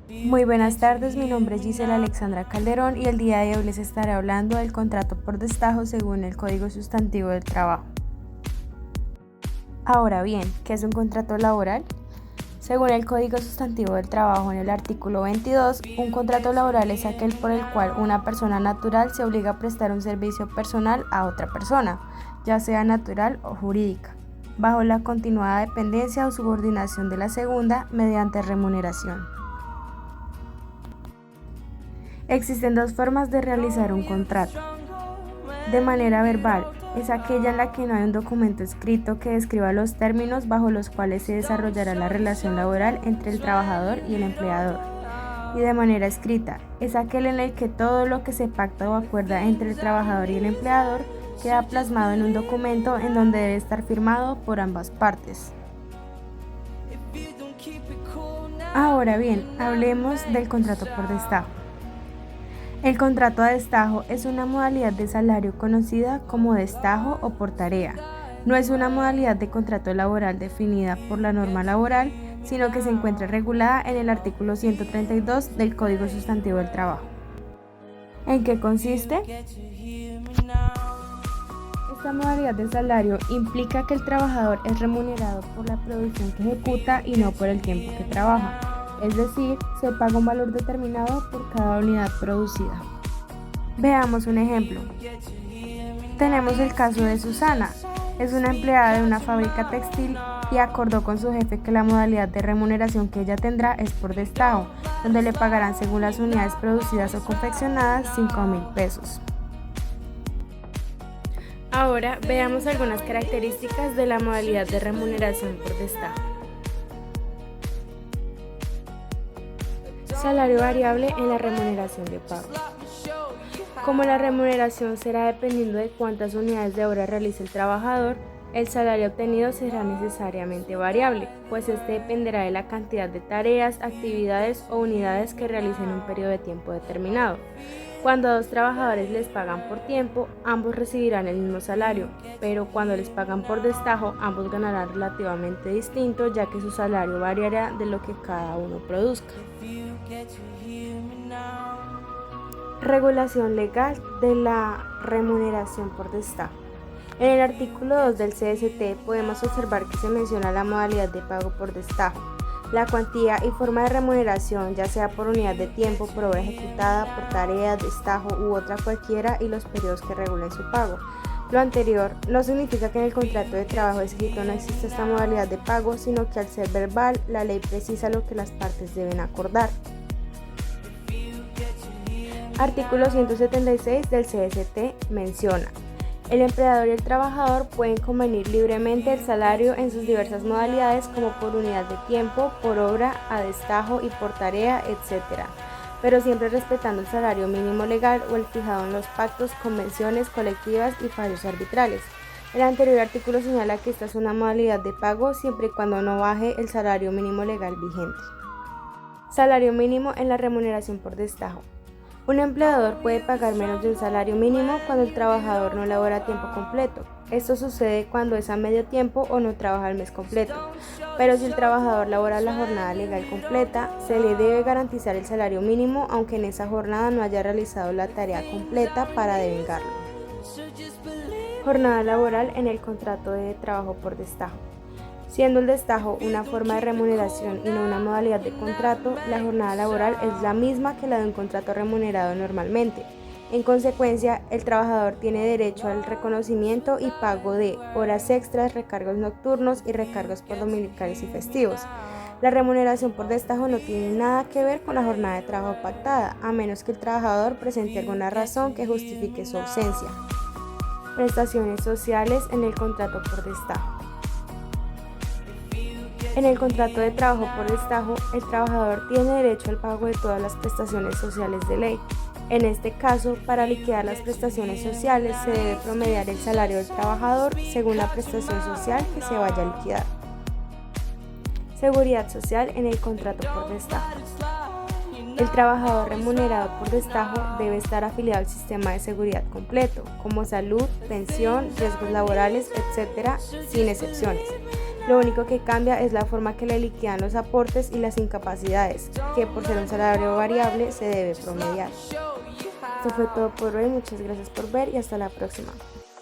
Muy buenas tardes, mi nombre es Gisela Alexandra Calderón y el día de hoy les estaré hablando del contrato por destajo según el Código Sustantivo del Trabajo. Ahora bien, ¿qué es un contrato laboral? Según el Código Sustantivo del Trabajo en el artículo 22, un contrato laboral es aquel por el cual una persona natural se obliga a prestar un servicio personal a otra persona, ya sea natural o jurídica, bajo la continuada dependencia o subordinación de la segunda mediante remuneración. Existen dos formas de realizar un contrato. De manera verbal, es aquella en la que no hay un documento escrito que describa los términos bajo los cuales se desarrollará la relación laboral entre el trabajador y el empleador. Y de manera escrita, es aquel en el que todo lo que se pacta o acuerda entre el trabajador y el empleador queda plasmado en un documento en donde debe estar firmado por ambas partes. Ahora bien, hablemos del contrato por destajo. El contrato a destajo es una modalidad de salario conocida como destajo o por tarea. No es una modalidad de contrato laboral definida por la norma laboral, sino que se encuentra regulada en el artículo 132 del Código Sustantivo del Trabajo. ¿En qué consiste? Esta modalidad de salario implica que el trabajador es remunerado por la producción que ejecuta y no por el tiempo que trabaja. Es decir, se paga un valor determinado por cada unidad producida. Veamos un ejemplo. Tenemos el caso de Susana. Es una empleada de una fábrica textil y acordó con su jefe que la modalidad de remuneración que ella tendrá es por destajo, donde le pagarán según las unidades producidas o confeccionadas 5,000 pesos. Ahora veamos algunas características de la modalidad de remuneración por destajo. Salario variable en la remuneración de pago. Como la remuneración será dependiendo de cuántas unidades de obra realice el trabajador, el salario obtenido será necesariamente variable, pues este dependerá de la cantidad de tareas, actividades o unidades que realicen en un periodo de tiempo determinado. Cuando a dos trabajadores les pagan por tiempo, ambos recibirán el mismo salario, pero cuando les pagan por destajo, ambos ganarán relativamente distinto, ya que su salario variará de lo que cada uno produzca. Regulación legal de la remuneración por destajo. En el artículo 2 del CST podemos observar que se menciona la modalidad de pago por destajo, la cuantía y forma de remuneración, ya sea por unidad de tiempo, por obra ejecutada, por tarea, destajo u otra cualquiera, y los periodos que regulen su pago. Lo anterior no significa que en el contrato de trabajo escrito no exista esta modalidad de pago, sino que al ser verbal, la ley precisa lo que las partes deben acordar. Artículo 176 del CST menciona: el empleador y el trabajador pueden convenir libremente el salario en sus diversas modalidades, como por unidad de tiempo, por obra, a destajo y por tarea, etc., pero siempre respetando el salario mínimo legal o el fijado en los pactos, convenciones colectivas y fallos arbitrales. El anterior artículo señala que esta es una modalidad de pago siempre y cuando no baje el salario mínimo legal vigente. Salario mínimo en la remuneración por destajo. Un empleador puede pagar menos de un salario mínimo cuando el trabajador no labora a tiempo completo. Esto sucede cuando es a medio tiempo o no trabaja el mes completo. Pero si el trabajador labora la jornada legal completa, se le debe garantizar el salario mínimo aunque en esa jornada no haya realizado la tarea completa para devengarlo. Jornada laboral en el contrato de trabajo por destajo. Siendo el destajo una forma de remuneración y no una modalidad de contrato, la jornada laboral es la misma que la de un contrato remunerado normalmente. En consecuencia, el trabajador tiene derecho al reconocimiento y pago de horas extras, recargos nocturnos y recargos por dominicales y festivos. La remuneración por destajo no tiene nada que ver con la jornada de trabajo pactada, a menos que el trabajador presente alguna razón que justifique su ausencia. Prestaciones sociales en el contrato por destajo. En el contrato de trabajo por destajo, el trabajador tiene derecho al pago de todas las prestaciones sociales de ley. En este caso, para liquidar las prestaciones sociales, se debe promediar el salario del trabajador según la prestación social que se vaya a liquidar. Seguridad social en el contrato por destajo. El trabajador remunerado por destajo debe estar afiliado al sistema de seguridad completo, como salud, pensión, riesgos laborales, etc., sin excepciones. Lo único que cambia es la forma que le liquidan los aportes y las incapacidades, que por ser un salario variable se debe promediar. Esto fue todo por hoy, muchas gracias por ver y hasta la próxima.